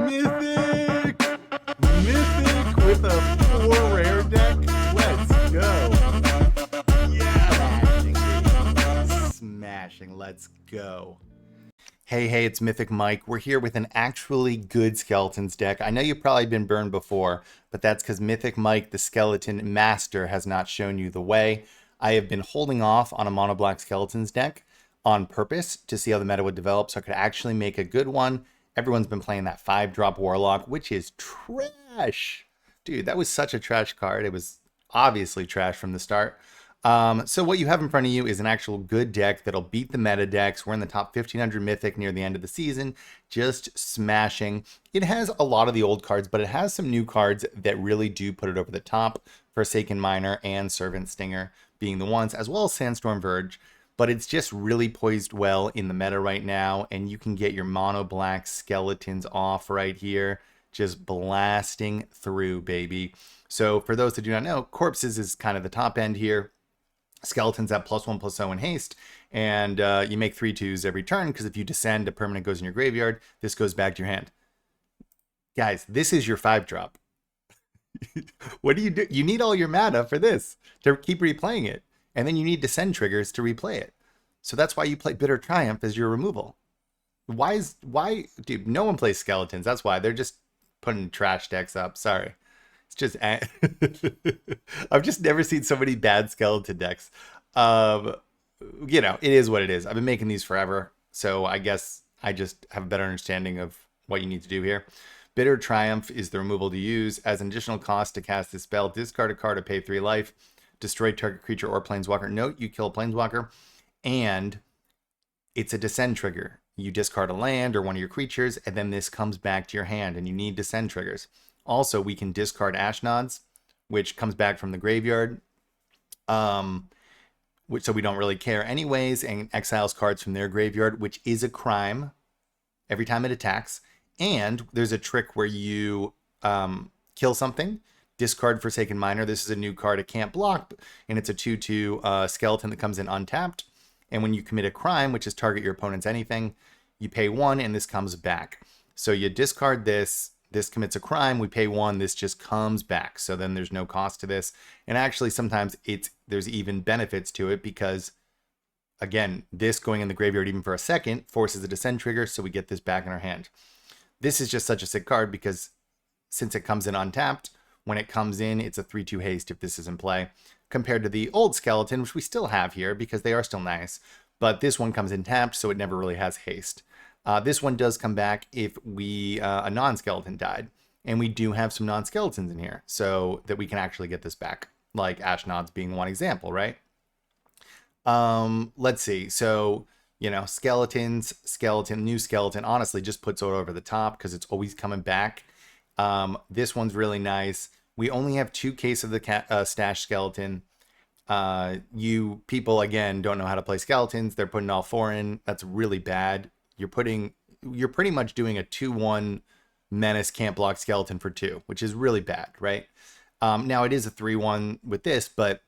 Mythic! Mythic with a 4 rare deck. Let's go. Yeah! Smashing. Let's go. Hey, it's Mythic Mike. We're here with an actually good Skeletons deck. I know you've probably been burned before, but that's because Mythic Mike, the Skeleton Master, has not shown you the way. I have been holding off on a mono black Skeletons deck on purpose to see how the meta would develop so I could actually make a good one. Everyone's been playing that 5-drop Warlock, which is trash. Dude, that was such a trash card. It was obviously trash from the start. So what you have in front of you is an actual good deck that'll beat the meta decks. We're in the top 1500 Mythic near the end of the season, just smashing. It has a lot of the old cards, but it has some new cards that really do put it over the top. Forsaken Miner and Servant Stinger being the ones, as well as Sandstorm Verge. But it's just really poised well in the meta right now, and you can get your mono black Skeletons off right here, just blasting through, baby. So for those that do not know, Corpses is kind of the top end here. Skeletons at +1/+0 in haste, and you make 3/2s every turn, because if you descend, a permanent goes in your graveyard. This goes back to your hand. Guys, this is your 5-drop. What do? You need all your mana for this to keep replaying it, and then you need descend triggers to replay it. So that's why you play Bitter Triumph as your removal. Why, dude? No one plays Skeletons. That's why they're just putting trash decks up. Sorry. It's just I've just never seen so many bad Skeleton decks. You know, it is what it is. I've been making these forever, so I guess I just have a better understanding of what you need to do here. Bitter Triumph is the removal to use. As an additional cost to cast this spell, discard a card to pay 3 life, destroy target creature or planeswalker. Note, you kill a planeswalker, and it's a descend trigger. You discard a land or one of your creatures, and then this comes back to your hand, and you need descend triggers. Also, we can discard Ashnods, which comes back from the graveyard, so we don't really care anyways, and exiles cards from their graveyard, which is a crime every time it attacks. And there's a trick where you kill something, discard Forsaken Miner. This is a new card, it can't block, and it's a 2/2 skeleton that comes in untapped. And when you commit a crime, which is target your opponent's anything, you pay 1, and this comes back. So you discard this. This commits a crime, we pay 1, this just comes back. So then there's no cost to this. And actually sometimes there's even benefits to it because, again, this going in the graveyard even for a second forces a descend trigger, so we get this back in our hand. This is just such a sick card because since it comes in untapped, when it comes in, it's a 3/2 haste if this is in play, compared to the old Skeleton, which we still have here because they are still nice. But this one comes in tapped, so it never really has haste. This one does come back if a non-skeleton died. And we do have some non-skeletons in here, so that we can actually get this back. Like Ashnods being one example, right? Let's see. So, you know, new skeleton, honestly just puts it over the top because it's always coming back. This one's really nice. We only have 2 cases of the stash skeleton. You people, again, don't know how to play skeletons. They're putting all 4 in. That's really bad. You're pretty much doing a 2/1 menace can't block skeleton for 2, which is really bad, right? Now it is a 3/1 with this, but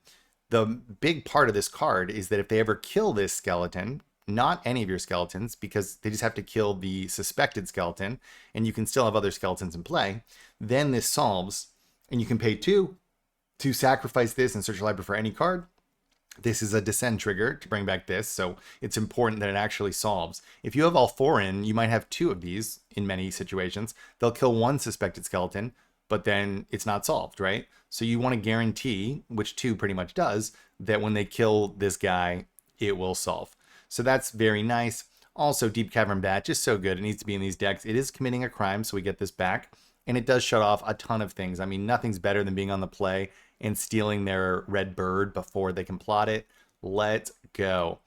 the big part of this card is that if they ever kill this skeleton, not any of your skeletons, because they just have to kill the suspected skeleton, and you can still have other skeletons in play, then this solves, and you can pay 2 to sacrifice this and search your library for any card. This is a descend trigger to bring back this, so it's important that it actually solves. If you have all 4 in, you might have 2 of these in many situations. They'll kill 1 suspected skeleton, but then it's not solved, right? So you want to guarantee, which 2 pretty much does, that when they kill this guy, it will solve. So that's very nice. Also, Deep Cavern Bat, just so good. It needs to be in these decks. It is committing a crime, so we get this back. And it does shut off a ton of things. I mean, nothing's better than being on the play and stealing their red bird before they can plot it. Let's go.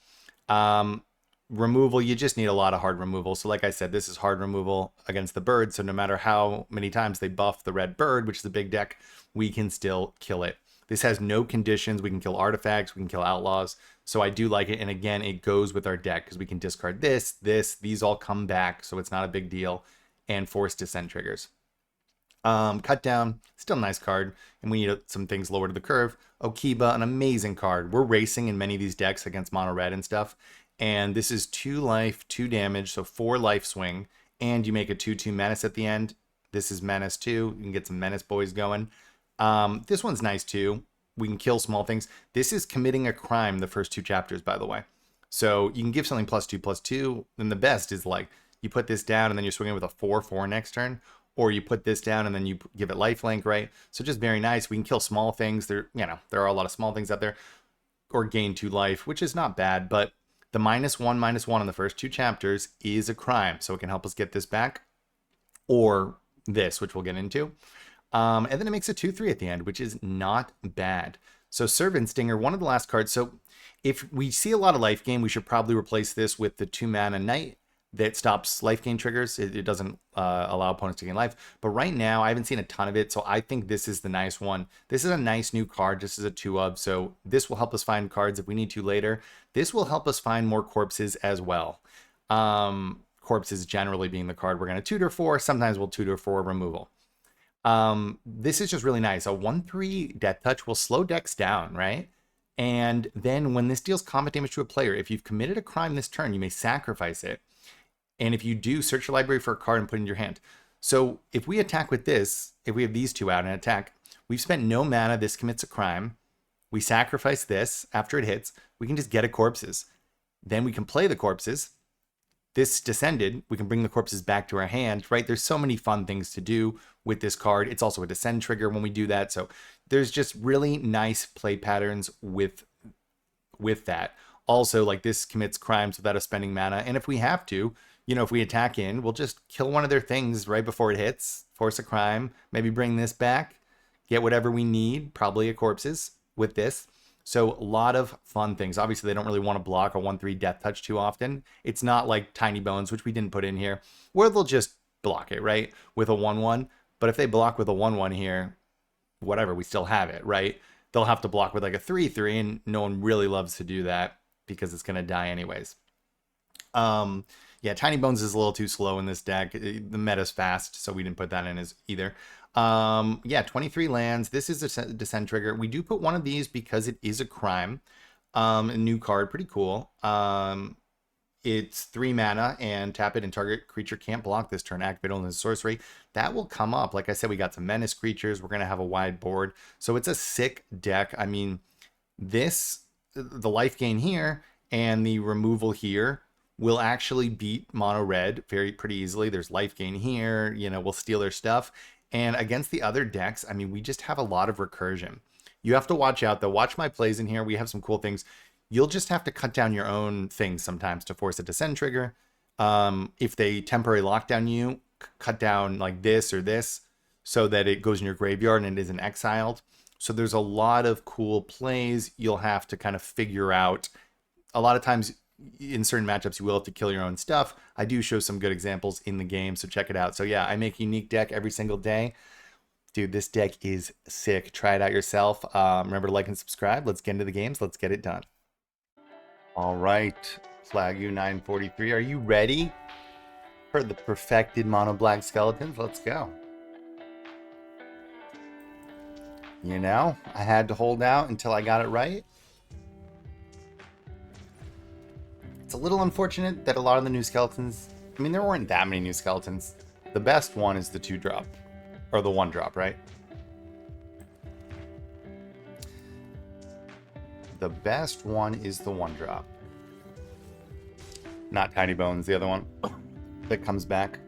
Removal, you just need a lot of hard removal. So like I said, this is hard removal against the bird. So no matter how many times they buff the red bird, which is a big deck, we can still kill it. This has no conditions. We can kill artifacts. We can kill outlaws. So I do like it. And again, it goes with our deck because we can discard these all come back. So it's not a big deal. And force descend triggers. Cut down, still a nice card, and we need some things lower to the curve. Okiba, an amazing card. We're racing in many of these decks against mono red and stuff, and this is 2 life, 2 damage, so 4 life swing, and you make a 2/2 menace at the end. This is Menace too. You can get some Menace boys going. This one's nice too. We can kill small things. This is committing a crime, the first 2 chapters, by the way. So you can give something +2/+2. And the best is like you put this down and then you're swinging with a 4/4 next turn. Or you put this down and then you give it lifelink, right? So just very nice. We can kill small things. There are a lot of small things out there. Or gain 2 life, which is not bad. But the -1/-1 in the first 2 chapters is a crime. So it can help us get this back. Or this, which we'll get into. And then it makes a 2/3 at the end, which is not bad. So Servant Stinger, one of the last cards. So if we see a lot of life gain, we should probably replace this with the 2-mana Knight that stops life gain triggers. It doesn't allow opponents to gain life. But right now, I haven't seen a ton of it, so I think this is the nice one. This is a nice new card. This is a 2-of, so this will help us find cards if we need to later. This will help us find more corpses as well. Corpses generally being the card we're going to tutor for. Sometimes we'll tutor for removal. This is just really nice. A 1/3 Death Touch will slow decks down, right? And then when this deals combat damage to a player, if you've committed a crime this turn, you may sacrifice it. And if you do, search your library for a card and put it in your hand. So if we attack with this, if we have these 2 out and attack, we've spent no mana, this commits a crime. We sacrifice this after it hits. We can just get a corpses. Then we can play the corpses. This descended, we can bring the corpses back to our hand, right? There's so many fun things to do with this card. It's also a descend trigger when we do that. So there's just really nice play patterns with that. Also, like this commits crimes without us spending mana. And if we have to, if we attack in, we'll just kill one of their things right before it hits, force a crime, maybe bring this back, get whatever we need, probably a corpses with this. So a lot of fun things. Obviously, they don't really want to block a 1/3 Death Touch too often. It's not like Tiny Bones, which we didn't put in here, where they'll just block it, right, with a 1/1. But if they block with a 1/1 here, whatever, we still have it, right? They'll have to block with like a 3/3, and no one really loves to do that because it's going to die anyways. Yeah, Tiny Bones is a little too slow in this deck. The meta's fast, so we didn't put that in as either. Yeah, 23 lands. This is a descend trigger. We do put one of these because it is a crime. A new card, pretty cool. It's 3 mana and tap it and target creature can't block this turn. Activate only as sorcery. That will come up. Like I said, we got some menace creatures. We're going to have a wide board. So it's a sick deck. I mean, the life gain here and the removal here will actually beat mono red pretty easily. There's life gain here. We'll steal their stuff. And against the other decks, I mean, we just have a lot of recursion. You have to watch out, though. Watch my plays in here. We have some cool things. You'll just have to cut down your own things sometimes to force a descend trigger. If they temporary lockdown you, cut down like this or this so that it goes in your graveyard and it isn't exiled. So there's a lot of cool plays you'll have to kind of figure out. A lot of times in certain matchups, you will have to kill your own stuff. I do show some good examples in the game, so check it out. So yeah, I make a unique deck every single day. Dude, this deck is sick. Try it out yourself. Remember to like and subscribe. Let's get into the games. Let's get it done. All right, Flagu 943. Are you ready for the perfected mono black skeletons? Let's go. I had to hold out until I got it right. It's a little unfortunate that a lot of the new skeletons, I mean, there weren't that many new skeletons. The best one is the 2-drop, or the 1-drop, right? The best one is the 1-drop. Not Tiny Bones, the other one that comes back.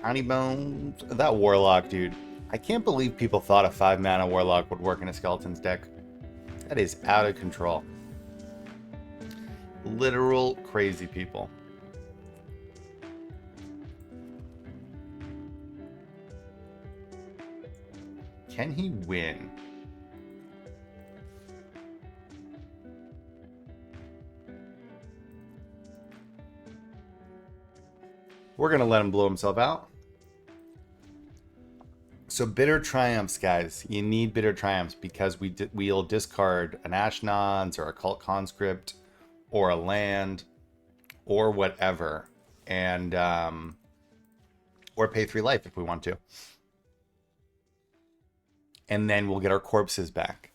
Tiny Bones, that Warlock, dude. I can't believe people thought a 5-mana Warlock would work in a Skeletons deck. That is out of control. Literal crazy people. Can he win? We're going to let him blow himself out. So Bitter Triumphs, guys. You need Bitter Triumphs because we'll discard an Ashnod's or a Cult Conscript or a land or whatever. And or pay 3 life if we want to. And then we'll get our corpses back.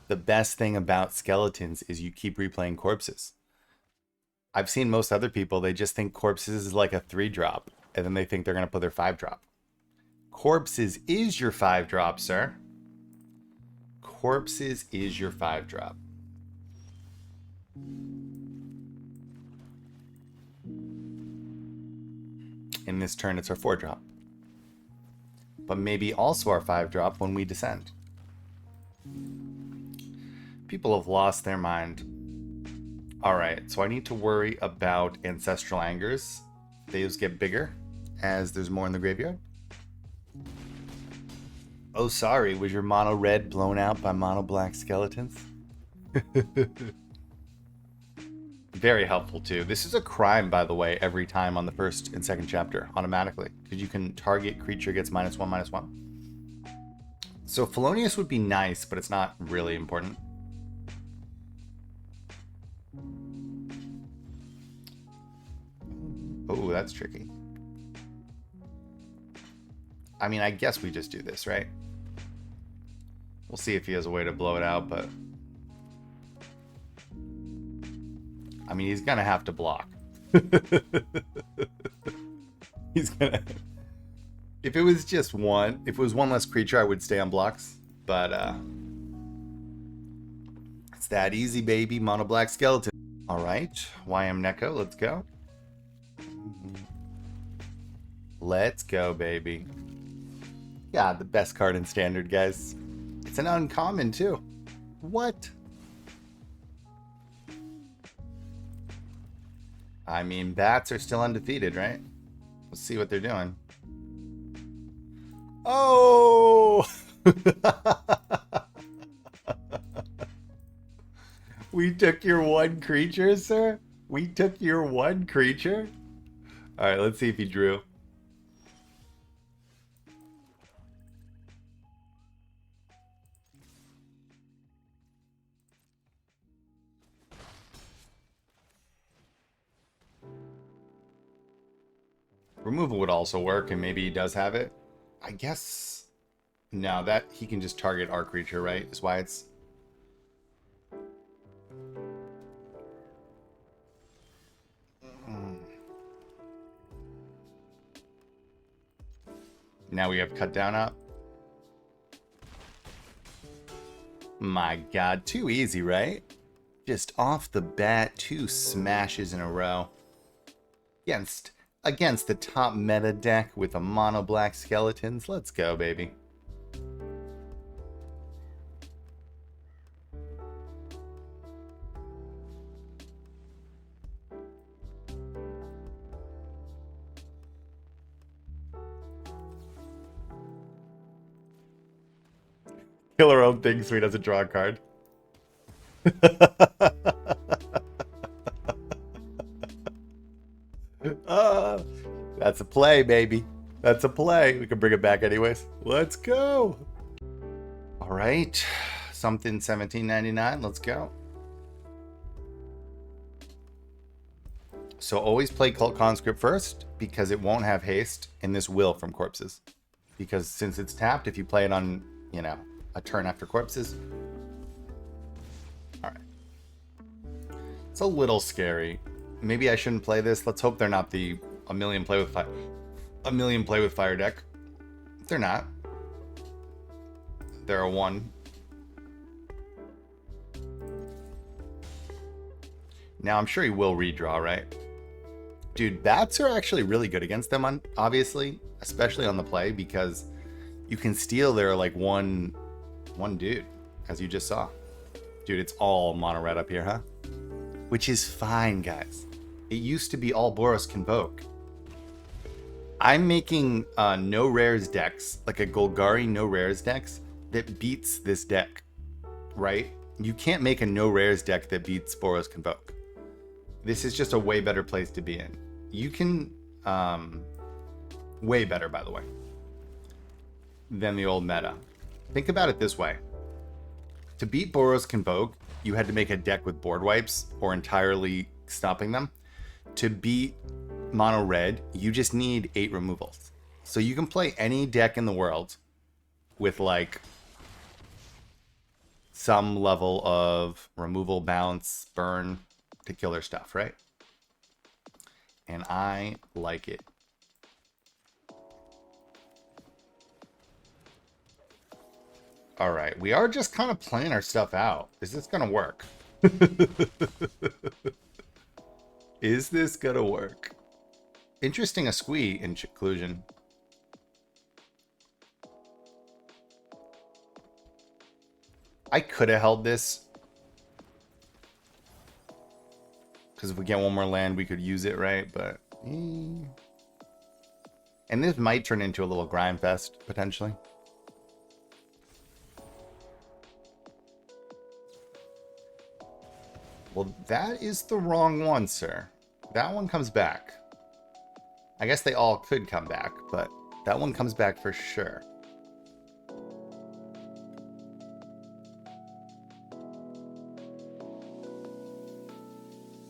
The best thing about skeletons is you keep replaying corpses. I've seen most other people, they just think corpses is like a 3-drop. And then they think they're going to put their 5-drop. Corpses is your 5-drop, sir. Corpses is your 5-drop. In this turn, it's our 4-drop. But maybe also our 5-drop when we descend. People have lost their mind. Alright, so I need to worry about Ancestral Angers. Those get bigger as there's more in the graveyard. Oh, sorry, was your mono red blown out by mono black skeletons? Very helpful too. This is a crime, by the way, every time on the first and second chapter, automatically. Because you can target creature gets -1/-1. So Felonious would be nice, but it's not really important. Oh, that's tricky. I mean, I guess we just do this, right? We'll see if he has a way to blow it out, but... I mean, he's gonna have to block. He's gonna... If it was just one, if it was one less creature, I would stay on blocks. But, it's that easy, baby. Mono black skeleton. Alright, YM Neko, let's go. Let's go, baby. Yeah, the best card in Standard, guys. It's an uncommon, too. What? I mean, bats are still undefeated, right? Let's see what they're doing. Oh! We took your one creature, sir? We took your one creature? Alright, let's see if he drew. Removal would also work, and maybe he does have it. I guess... No, that he can just target our creature, right? Is why it's... Now we have cut down up. My god, too easy, right? Just off the bat, 2 smashes in a row. Against the top meta deck with a mono black skeletons. Let's go, baby. Kill our own thing so he doesn't draw a card. That's a play, baby. That's a play. We can bring it back anyways. Let's go. All right. Something 17.99. Let's go. So always play Cult Conscript first because it won't have haste, and this will from Corpses. Because since it's tapped, if you play it on, you know, a turn after Corpses. All right. It's a little scary. Maybe I shouldn't play this. Let's hope they're not the a million play with fire deck. They're not. They're a 1. Now I'm sure he will redraw, right? Dude, bats are actually really good against them, obviously, especially on the play, because you can steal their like one dude, as you just saw. Dude, it's all mono red up here, huh? Which is fine, guys. It used to be all Boros Convoke. I'm making no rares decks, like a Golgari no rares decks, that beats this deck, right? You can't make a no rares deck that beats Boros Convoke. This is just a way better place to be in. You can, way better, by the way, than the old meta. Think about it this way. To beat Boros Convoke, you had to make a deck with board wipes or entirely stopping them. To beat mono red, you just need 8 removals. So you can play any deck in the world with like some level of removal, bounce, burn to kill their stuff, right? And I like it. All right, we are just kind of playing our stuff out. Is this gonna work? Is this gonna work? Interesting a squee in conclusion. I could have held this. Because if we get one more land, we could use it, right? But... And this might turn into a little grind fest, potentially. Well, that is the wrong one, sir. That one comes back. I guess they all could come back, but that one comes back for sure.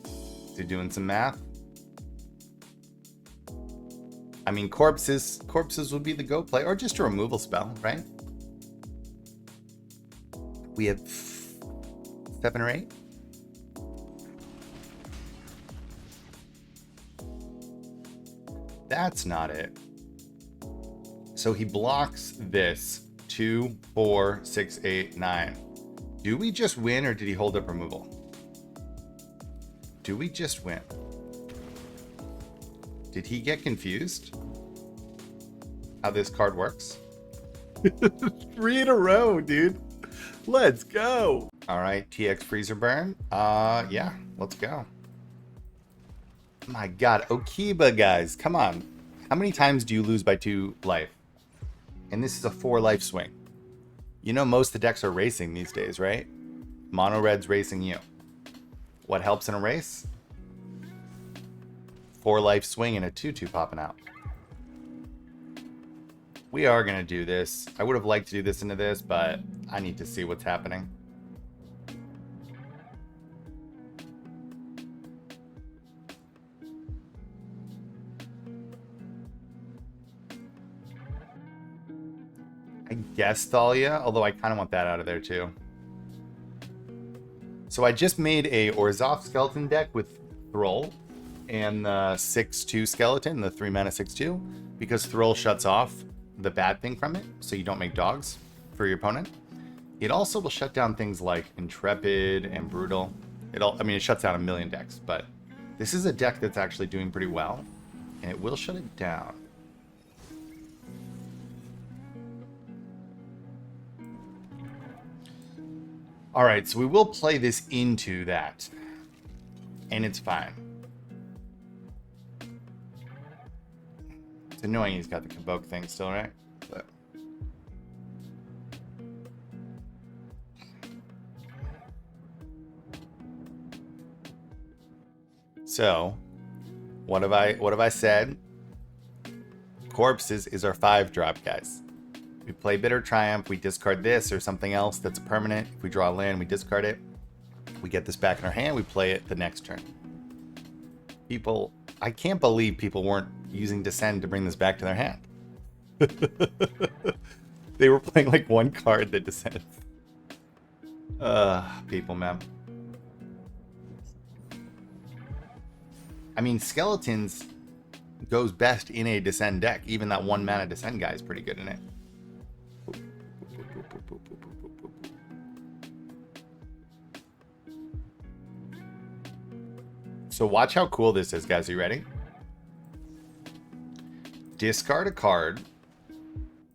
Is he doing some math? I mean, corpses would be the go play, or just a removal spell, right? We have 7 or 8. That's not it. So he blocks this 2, 4, 6, 8, 9. Do we just win, or did he hold up removal? Do we just win? Did he get confused? How this card works? 3 in a row, dude. Let's go. All right, TX Freezer Burn. Yeah, let's go. My God, Okiba, guys, come on. How many times do you lose by 2 life? And this is a 4 life swing. You know most of the decks are racing these days, right? Mono Red's racing you. What helps in a race? 4 life swing and a 2/2 popping out. We are going to do this. I would have liked to do this into this, but I need to see what's happening. I guess Thalia, although I kind of want that out of there too. So I just made a Orzhov skeleton deck with Thrall and the 6/2 skeleton, the 3 mana 6/2, because Thrall shuts off the bad thing from it, so you don't make dogs for your opponent. It also will shut down things like Intrepid and Brutal. I mean, it shuts down a million decks, but this is a deck that's actually doing pretty well, and it will shut it down. All right, so we will play this into that, and it's fine. It's annoying he's got the Convoke thing still, right? But... So, what have I said? Corpses is our 5-drop, guys. We play Bitter Triumph, we discard this or something else that's permanent. If we draw a land, we discard it. We get this back in our hand, we play it the next turn. People, I can't believe people weren't using Descend to bring this back to their hand. They were playing like one card that descends. People, man. I mean, Skeletons goes best in a Descend deck. Even that 1 mana Descend guy is pretty good in it. So watch how cool this is, guys. Are you ready? Discard a card.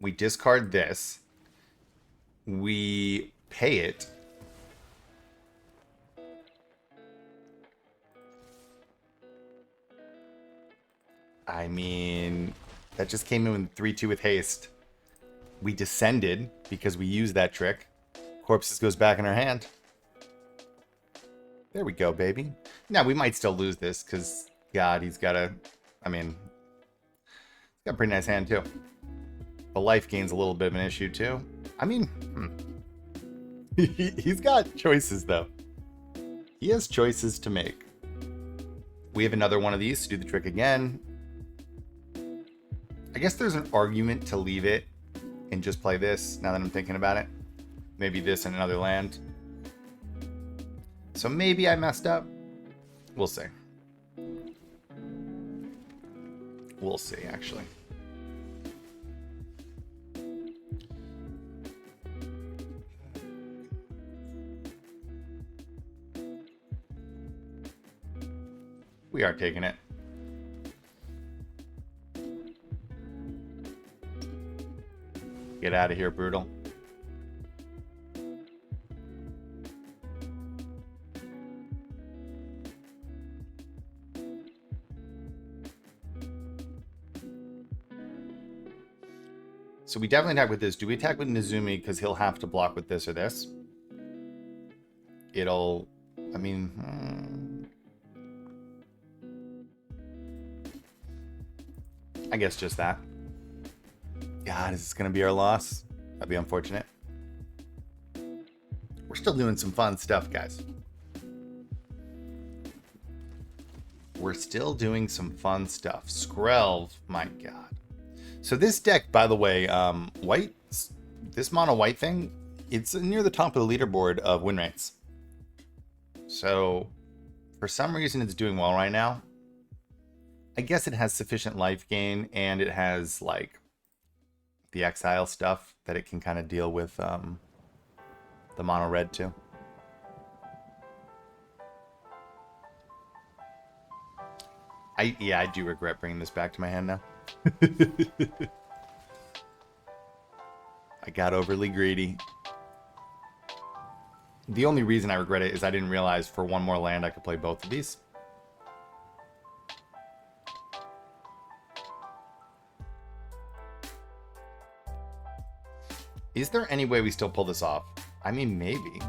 We discard this. We pay it. I mean, that just came in with 3/2 with haste. We descended because we used that trick. Corpses goes back in our hand. There we go, baby. Now, we might still lose this because, God, he's got a... I mean, he's got a pretty nice hand, too. The life gain's a little bit of an issue, too. I mean, he's got choices, though. He has choices to make. We have another one of these to do the trick again. I guess there's an argument to leave it and just play this, now that I'm thinking about it. Maybe this and another land. So maybe I messed up. We'll see. We'll see, actually. We are taking it. Get out of here, Brutal. So we definitely attack with this. Do we attack with Nezumi? Because he'll have to block with this or this. It'll... I mean... I guess just that. God, is this going to be our loss? That'd be unfortunate. We're still doing some fun stuff, guys. We're still doing some fun stuff. Skrelv, my God. So this deck, by the way, white, this mono white thing, it's near the top of the leaderboard of win rates. So for some reason, it's doing well right now. I guess it has sufficient life gain, and it has like the exile stuff that it can kind of deal with the mono red too. I do regret bringing this back to my hand now. I got overly greedy. The only reason I regret it is I didn't realize for one more land I could play both of these. Is there any way we still pull this off? I mean, maybe.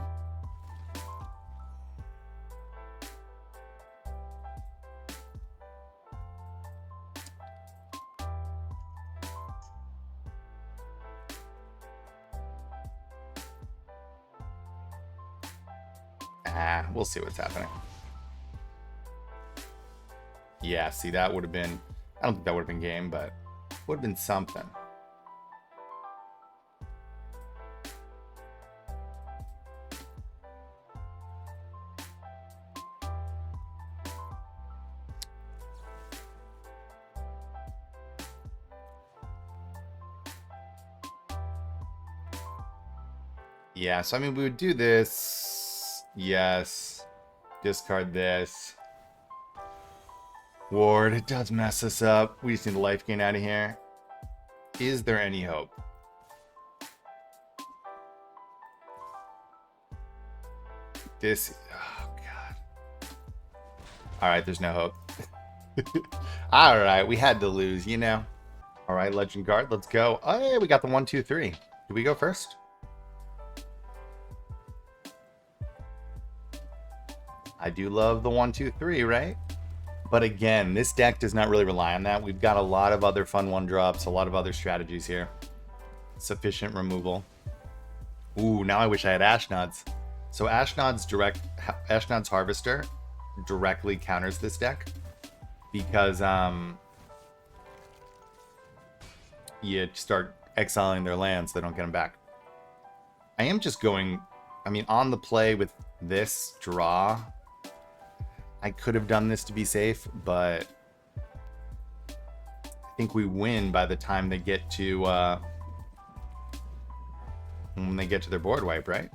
We'll see what's happening. Yeah, see, that would have been... I don't think that would have been game, but would have been something. Yeah, so I mean, we would do this. Yes. Discard this. Ward, it does mess us up. We just need the life gain out of here. Is there any hope? This... Oh, God. Alright, there's no hope. Alright, we had to lose, you know. Alright, Legend Guard, let's go. Oh, yeah, we got the 1, 2, 3. Do we go first? I do love the 1, 2, 3, right? But again, this deck does not really rely on that. We've got a lot of other fun 1-drops, a lot of other strategies here. Sufficient removal. Ooh, now I wish I had Ashnod's. So Ashnod's Harvester directly counters this deck because you start exiling their lands, they don't get them back. I am just going, I mean, on the play with this draw, I could have done this to be safe, but I think we win by the time they get to when they get to their board wipe, right?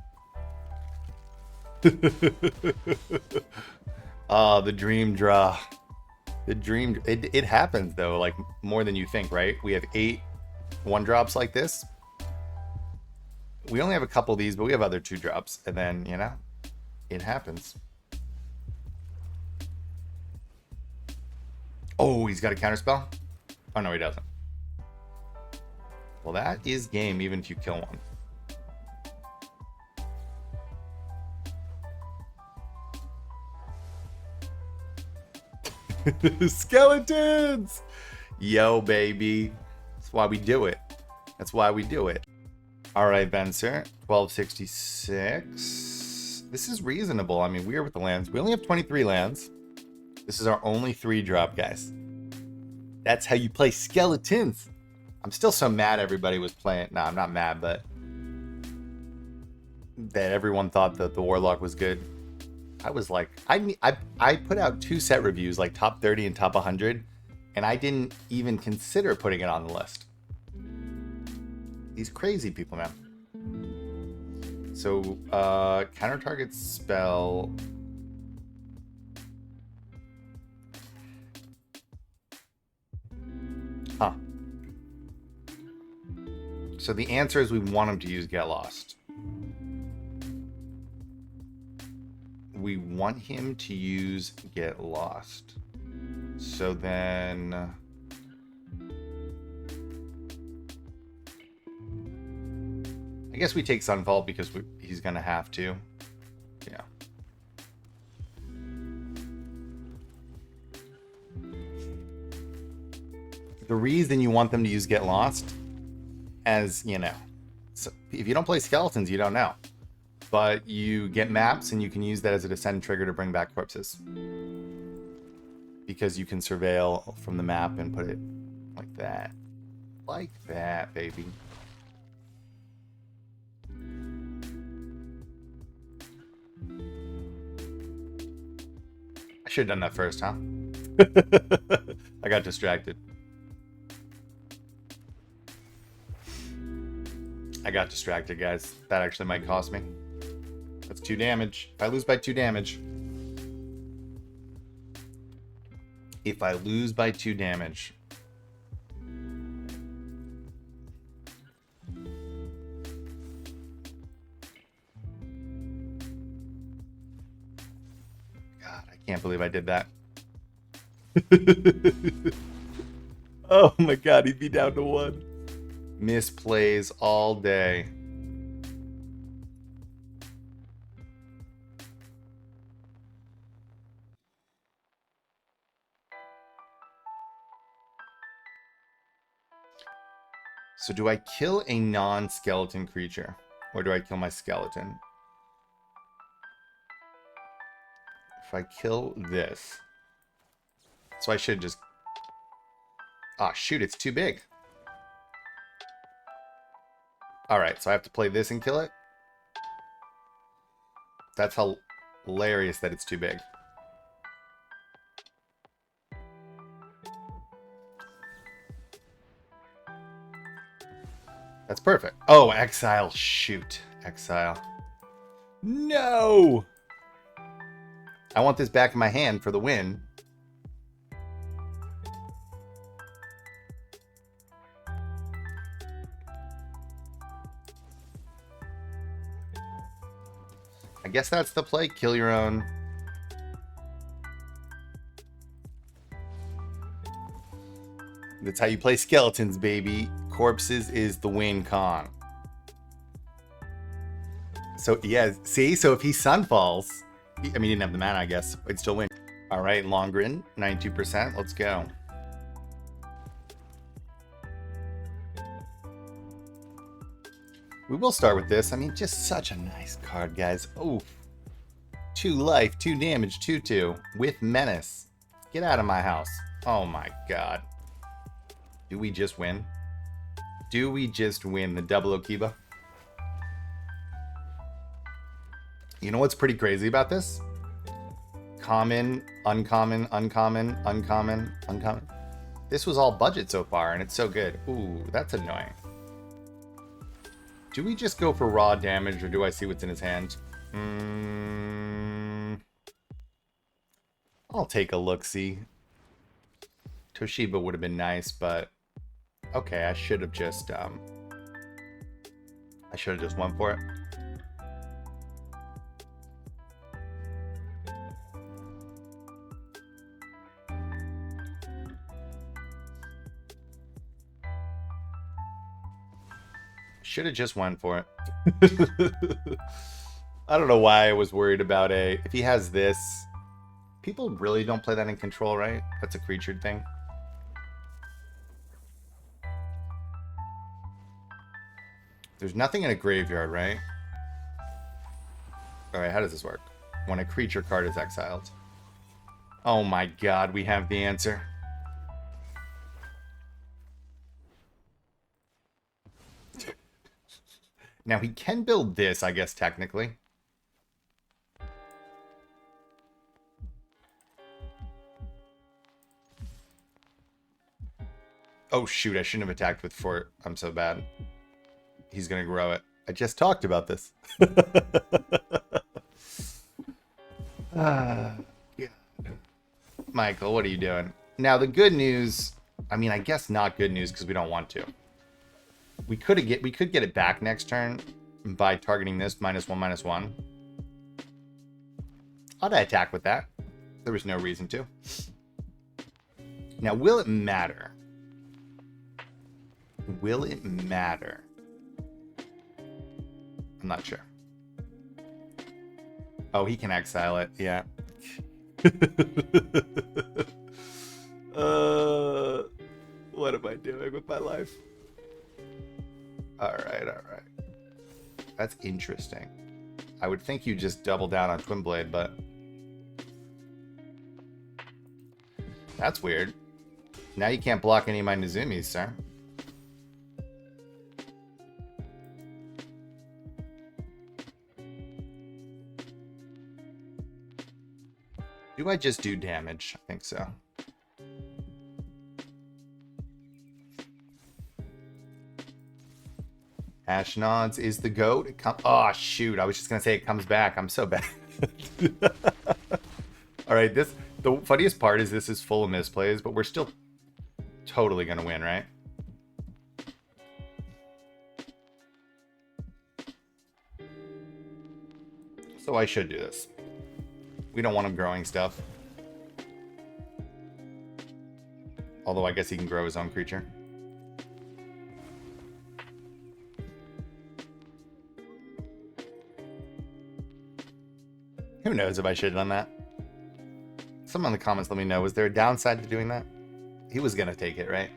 Oh, the dream draw. The dream, it happens though, like more than you think, right? We have 8 1-drops like this. We only have a couple of these, but we have other 2-drops, and then, you know, it happens. Oh, he's got a counterspell? Oh, no, he doesn't. Well, that is game, even if you kill one. Skeletons! Yo, baby. That's why we do it. That's why we do it. All right, Benser. 1266. This is reasonable. I mean, we're with the lands. We only have 23 lands. This is our only 3-drop, guys. That's how you play skeletons. I'm still so mad everybody was playing. No, I'm not mad, but that everyone thought that the Warlock was good. I was like, I put out 2 set reviews, like top 30 and top 100, and I didn't even consider putting it on the list. These crazy people, man. So, counter target spell. So the answer is we want him to use Get Lost. We want him to use Get Lost. So then... I guess we take Sunfall because he's going to have to. Yeah. The reason you want them to use Get Lost, as you know, so if you don't play Skeletons, you don't know. But you get maps and you can use that as a descend trigger to bring back corpses. Because you can surveil from the map and put it like that. Like that, baby. I should have done that first, huh? I got distracted. I got distracted, guys. That actually might cost me. That's 2 damage. If I lose by 2 damage. If I lose by 2 damage. God, I can't believe I did that. Oh my god, he'd be down to 1. Misplays all day. So do I kill a non-skeleton creature? Or do I kill my skeleton? If I kill this... So I should just... Ah, shoot, it's too big. Alright, so I have to play this and kill it? That's hilarious that it's too big. That's perfect. Oh, exile. Shoot. Exile. No! I want this back in my hand for the win. I guess that's the play. Kill your own. That's how you play Skeletons, baby. Corpses is the win con. So, yeah, see? So if he Sunfalls... I mean, he didn't have the mana, I guess. I'd still win. All right, Longrin, 92%. Let's go. We will start with this. I mean, just such a nice card, guys. Oh, 2 life, 2 damage, 2/2 with Menace. Get out of my house. Oh my god. Do we just win? Do we just win the double Okiba? You know what's pretty crazy about this? Common, uncommon, uncommon, uncommon, uncommon. This was all budget so far, and it's so good. Ooh, that's annoying. Do we just go for raw damage, or do I see what's in his hand? I'll take a look-see. Toshiba would have been nice, but... Okay, I should have just went for it. Should have just went for it. I don't know why I was worried about if he has this. People really don't play that in Control, right? That's a creature thing. There's nothing in a graveyard, right? Alright, how does this work? When a creature card is exiled. Oh my god, we have the answer. Now, he can build this, I guess, technically. Oh, shoot, I shouldn't have attacked with Fort. I'm so bad. He's going to grow it. I just talked about this. God. Michael, what are you doing? Now, the good news... I mean, I guess not good news because we don't want to. We could get it back next turn by targeting this -1/-1. I'd attack with that. There was no reason to. Now, will it matter? Will it matter? I'm not sure. Oh, he can exile it. Yeah. What am I doing with my life? All right. That's interesting. I would think you just double down on Twin Blade, but that's weird. Now you can't block any of my Nizumis, sir. Do I just do damage? I think so. Ashnods is the GOAT. Oh, shoot. I was just going to say it comes back. I'm so bad. All right. The funniest part is this is full of misplays, but we're still totally going to win, right? So I should do this. We don't want him growing stuff. Although I guess he can grow his own creature. Who knows if I should have done that? Someone in the comments let me know. Was there a downside to doing that? He was going to take it, right?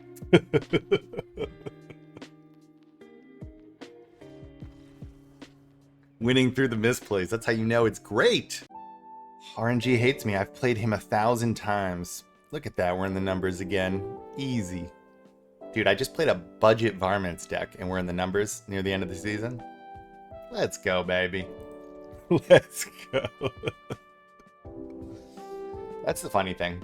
Winning through the misplays. That's how you know it's great. RNG hates me. I've played him 1,000 times. Look at that. We're in the numbers again. Easy. Dude, I just played a budget Varmints deck, and we're in the numbers near the end of the season. Let's go, baby. Let's go. That's the funny thing.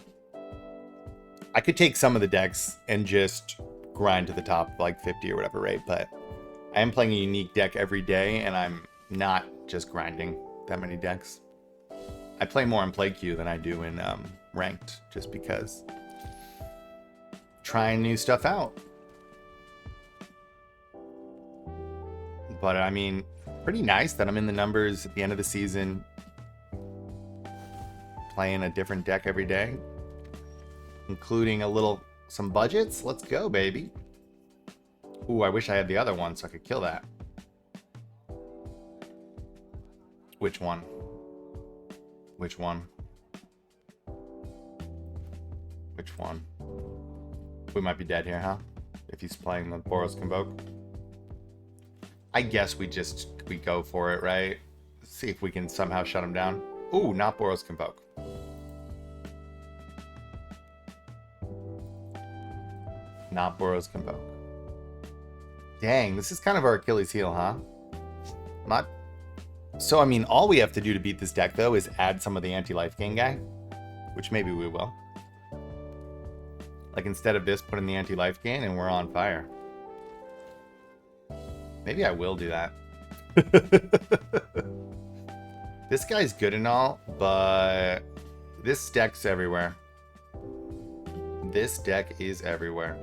I could take some of the decks and just grind to the top like 50 or whatever, right? But I am playing a unique deck every day, and I'm not just grinding that many decks. I play more in play queue than I do in ranked, just because trying new stuff out. But I mean, pretty nice that I'm in the numbers at the end of the season, playing a different deck every day, including some budgets. Let's go, baby. Ooh, I wish I had the other one so I could kill that. Which one? Which one? Which one? We might be dead here, huh? If he's playing the Boros Convoke. I guess we go for it, right? See if we can somehow shut him down. Ooh, not Boros Convoke. Not Boros Convoke. Dang, this is kind of our Achilles heel, huh? Not. So, I mean, all we have to do to beat this deck, though, is add some of the anti-life gain guy, which maybe we will. Like, instead of this, put in the anti-life gain, and we're on fire. Maybe I will do that. This guy's good and all, but this deck's everywhere. This deck is everywhere.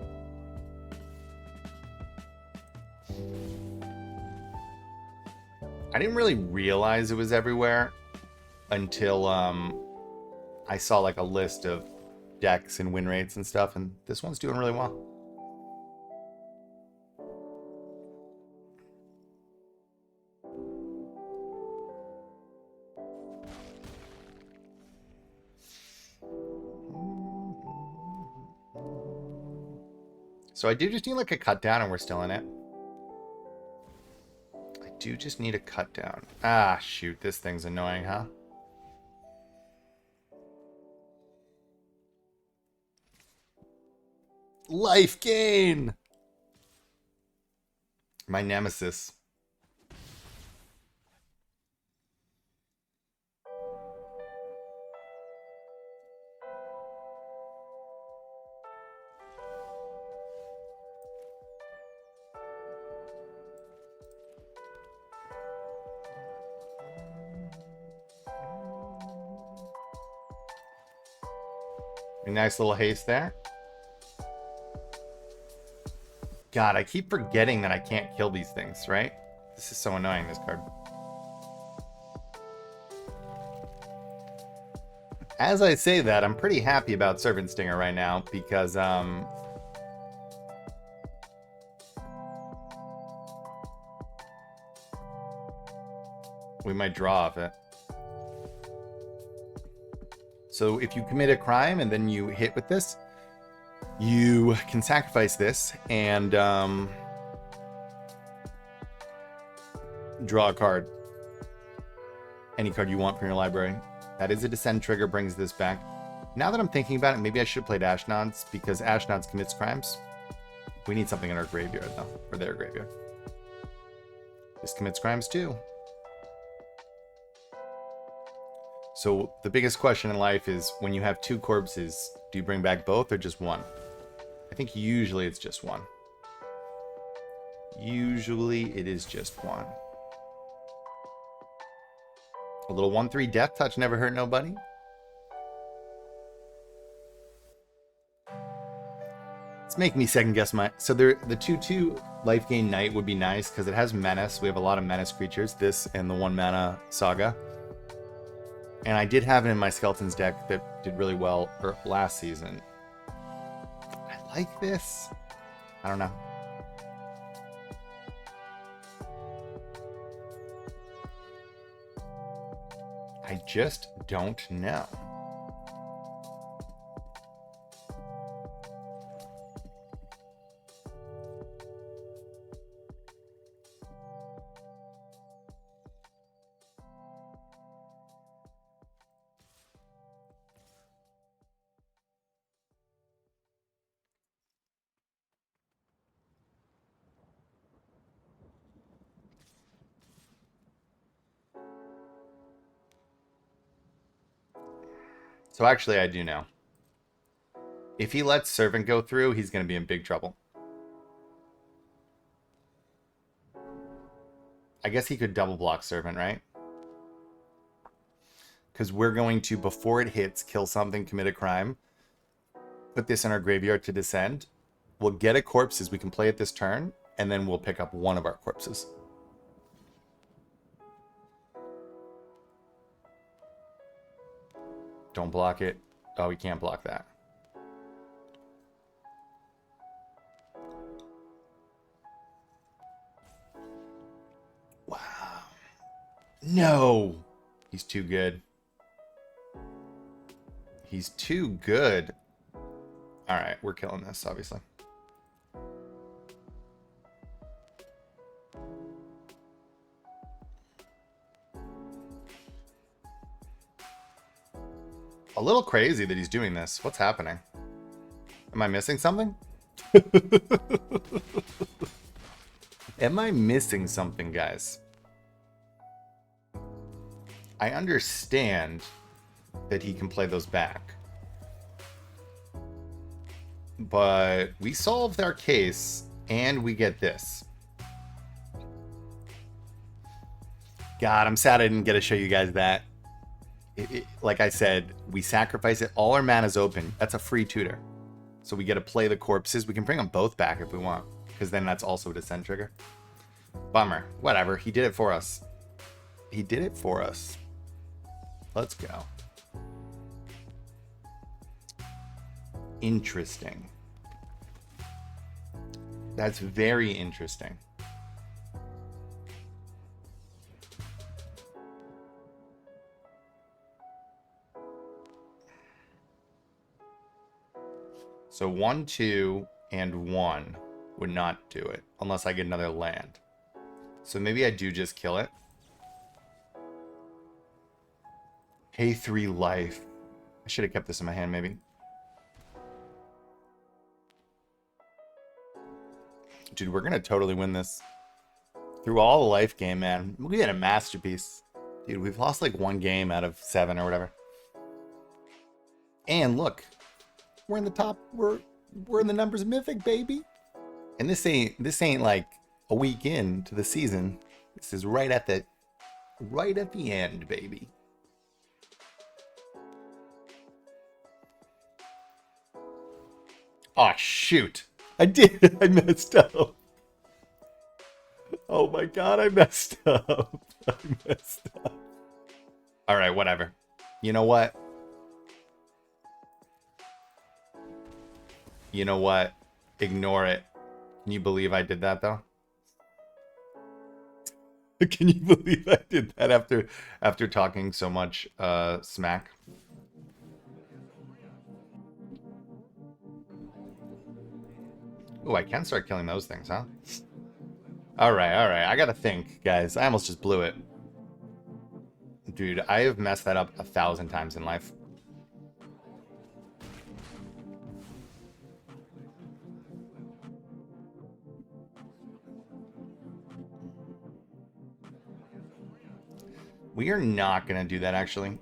I didn't really realize it was everywhere until I saw like a list of decks and win rates and stuff, and this one's doing really well. So I do just need like a cut down and we're still in it. I do just need a cut down. Ah, shoot. This thing's annoying, huh? Life gain! My nemesis. A nice little haste there. God, I keep forgetting that I can't kill these things, right? This is so annoying, this card. As I say that, I'm pretty happy about Servant Stinger right now because, we might draw off it. So if you commit a crime and then you hit with this, you can sacrifice this and draw a card. Any card you want from your library. That is a descend trigger, brings this back. Now that I'm thinking about it, maybe I should have played Ashnod's because Ashnod's commits crimes. We need something in our graveyard though, or their graveyard. This commits crimes too. So the biggest question in life is when you have two corpses, do you bring back both or just one? I think usually it's just one. Usually it is just one. A little 1/3 death touch never hurt nobody. It's making me second guess my... So the 2/2 life gain knight would be nice because it has menace. We have a lot of menace creatures. This and the 1 mana saga. And I did have it in my Skeletons deck that did really well last season. I like this. I don't know. I just don't know. So actually, I do know. If he lets Servant go through, he's going to be in big trouble. I guess he could double block Servant, right? Because we're going to, before it hits, kill something, commit a crime. Put this in our graveyard to descend. We'll get a corpses we can play at this turn, and then we'll pick up one of our corpses. Don't block it. Oh, we can't block that. Wow. No. He's too good. He's too good. All right, we're killing this, obviously. A little crazy that he's doing this. What's happening? Am I missing something? Am I missing something, guys? I understand that he can play those back. But we solved our case, and we get this. God, I'm sad I didn't get to show you guys that. Like I said, we sacrifice it. All our mana's open. That's a free tutor. So we get to play the corpses. We can bring them both back if we want, because then that's also a descent trigger. Bummer. Whatever. He did it for us. He did it for us. Let's go. Interesting. That's very interesting. So 1, 2, and 1 would not do it unless I get another land. So maybe I do just kill it. Pay 3 life. I should have kept this in my hand, maybe. Dude, we're going to totally win this. Through all the life game, man. We had a masterpiece. Dude, we've lost like 1 game out of 7 or whatever. And look. We're in the top. We're in the numbers Mythic, baby. And this ain't like a week into the season. This is right at the end, baby. Oh shoot. I did. I messed up. Oh my god, I messed up. I messed up. All right, whatever. You know what? You know what? Ignore it. Can you believe I did that, though? Can you believe I did that after talking so much smack? Oh, I can start killing those things, huh? All right, all right. I gotta think, guys. I almost just blew it. Dude, I have messed that up 1,000 times in life. We are not gonna do that, actually.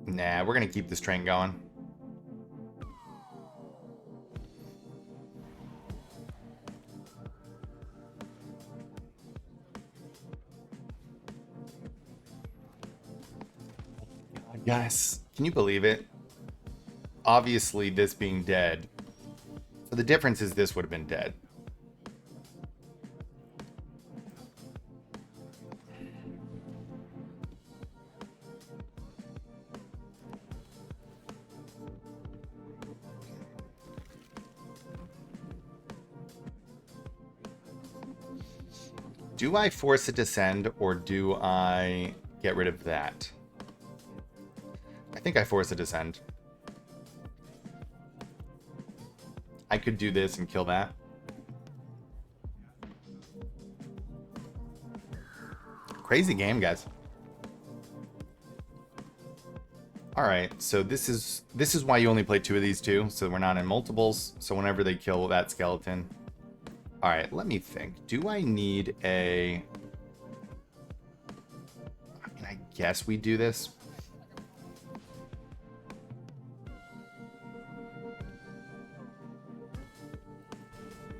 Nah, we're gonna keep this train going. Guys, can you believe it? Obviously, this being dead. So the difference is this would have been dead. Do I force a descend or do I get rid of that? I think I force a descend. I could do this and kill that. Crazy game, guys. All right, so this is why you only play 2 of these two, so we're not in multiples. So whenever they kill that skeleton. All right, let me think. Do I need a... I mean, I guess we do this.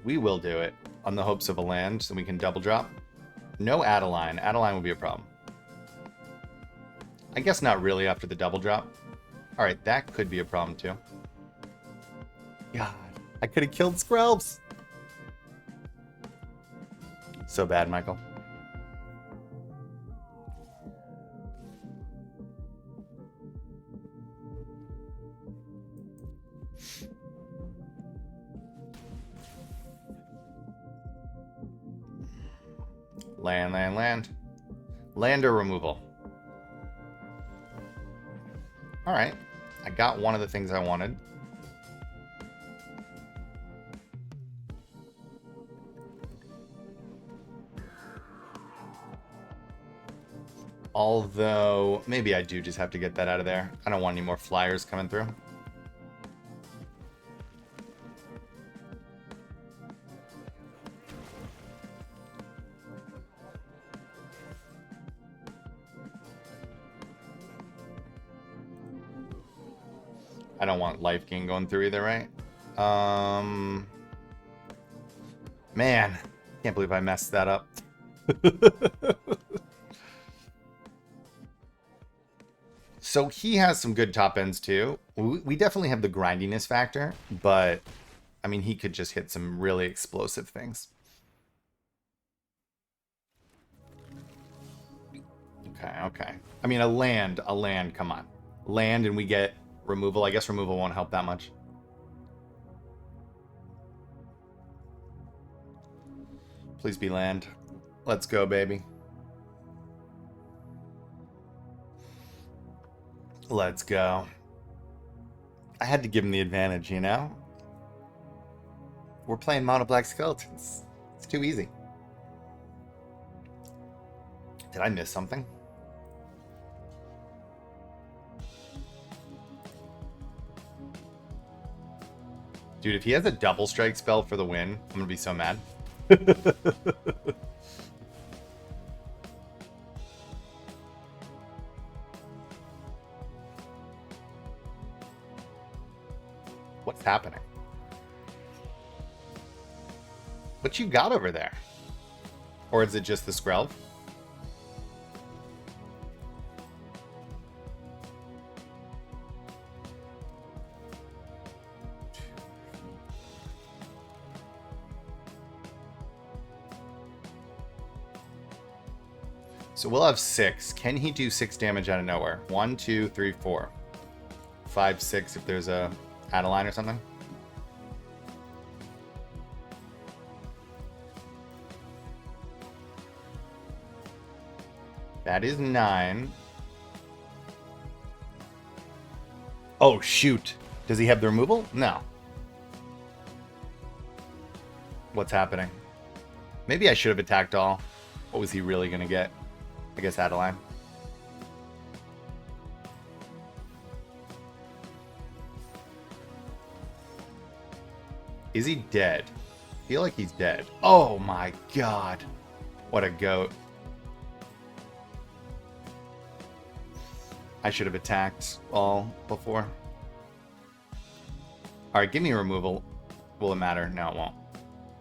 We will do it on the hopes of a land, so we can double drop. No Adeline. Adeline will be a problem. I guess not really after the double drop. All right, that could be a problem too. God, I could have killed Skrelbs. So bad, Michael. Land, land, land. Land or removal. All right. I got one of the things I wanted. Although, maybe I do just have to get that out of there. I don't want any more flyers coming through. I don't want life gain going through either, right? Man, can't believe I messed that up. So he has some good top ends too. We definitely have the grindiness factor, but I mean, he could just hit some really explosive things. Okay, okay. I mean, a land, come on. Land and we get removal. I guess removal won't help that much. Please be land. Let's go, baby. Let's go. I had to give him the advantage, you know? We're playing mono black skeletons. It's too easy. Did I miss something? Dude, if he has a double strike spell for the win, I'm gonna be so mad. What's happening? What you got over there? Or is it just the Skrelv? So we'll have 6. Can he do 6 damage out of nowhere? 1, 2, 3, 4. 5, 6 if there's a Adeline or something. That is 9. Oh, shoot. Does he have the removal? No. What's happening? Maybe I should have attacked all. What was he really going to get? I guess Adeline. Is he dead? I feel like he's dead. Oh my god. What a goat. I should have attacked all before. Alright, give me a removal. Will it matter? No, it won't.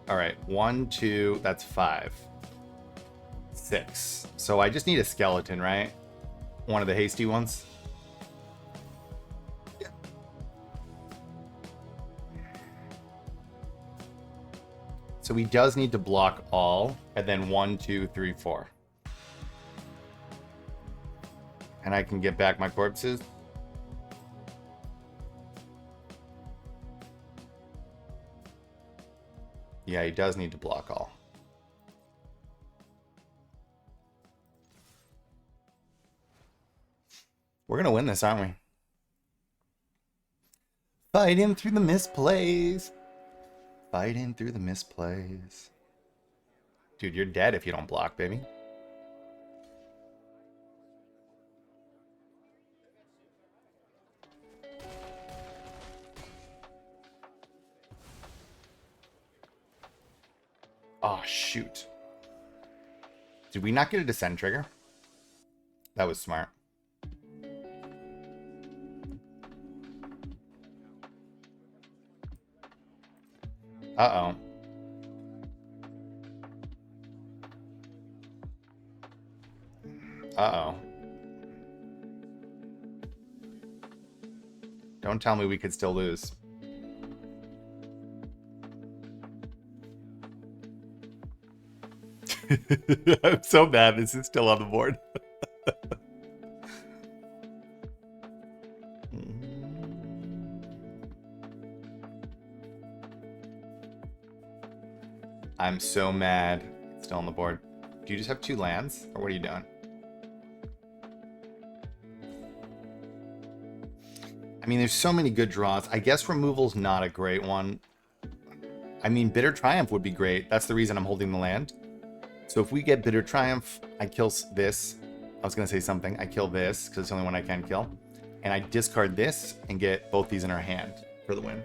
Alright, 1, 2, that's 5. 6. So I just need a skeleton, right? One of the hasty ones. Yeah. So he does need to block all, and then 1, 2, 3, 4. And I can get back my corpses. Yeah, he does need to block all. We're going to win this, aren't we? Fighting through the misplays. Fighting through the misplays. Dude, you're dead if you don't block, baby. Oh, shoot. Did we not get a descend trigger? That was smart. Uh-oh. Uh-oh. Don't tell me we could still lose. I'm so mad this is still on the board. I'm so mad it's still on the board. Do you just have 2 lands? Or what are you doing? I mean, there's so many good draws. I guess removal's not a great one. I mean, Bitter Triumph would be great. That's the reason I'm holding the land. So if we get Bitter Triumph, I kill this. I was going to say something. I kill this, because it's the only one I can kill. And I discard this and get both these in our hand for the win.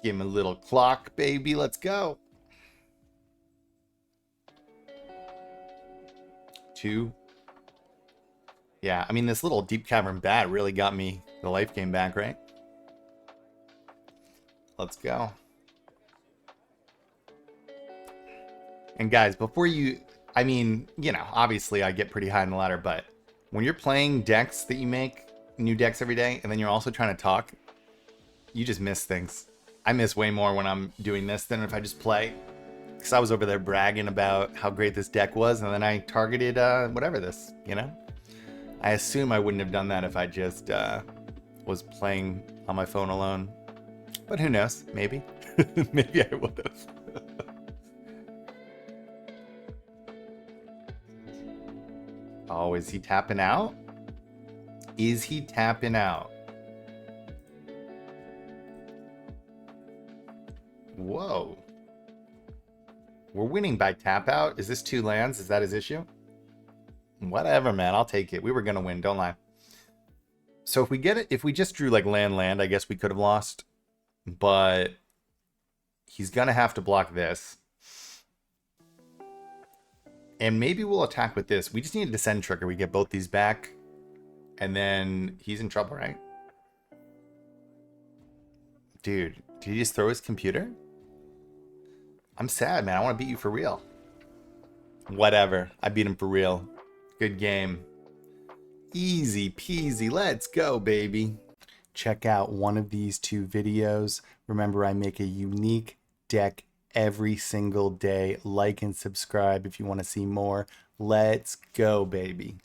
Give him a little clock, baby. Let's go. 2. Yeah, I mean, this little Deep Cavern Bat really got me the life game back, right? Let's go. And guys, before you... I mean, you know, obviously I get pretty high on the ladder, but when you're playing decks that you make, new decks every day, and then you're also trying to talk, you just miss things. I miss way more when I'm doing this than if I just play. Because I was over there bragging about how great this deck was, and then I targeted whatever this, you know? I assume I wouldn't have done that if I just was playing on my phone alone. But who knows? Maybe. Maybe I would have. Oh, is he tapping out? Is he tapping out? Whoa. We're winning by tap out. Is this 2 lands? Is that his issue? Whatever, man. I'll take it. We were going to win. Don't lie. So if we get it, if we just drew like land, I guess we could have lost. But he's going to have to block this. And maybe we'll attack with this. We just need a descend trigger. We get both these back. And then he's in trouble, right? Dude, did he just throw his computer? I'm sad, man. I want to beat you for real. Whatever. I beat him for real. Good game. Easy peasy. Let's go, baby. check out one of these two videos. Remember, I make a unique deck every single day. Like and subscribe if you want to see more. Let's go, baby.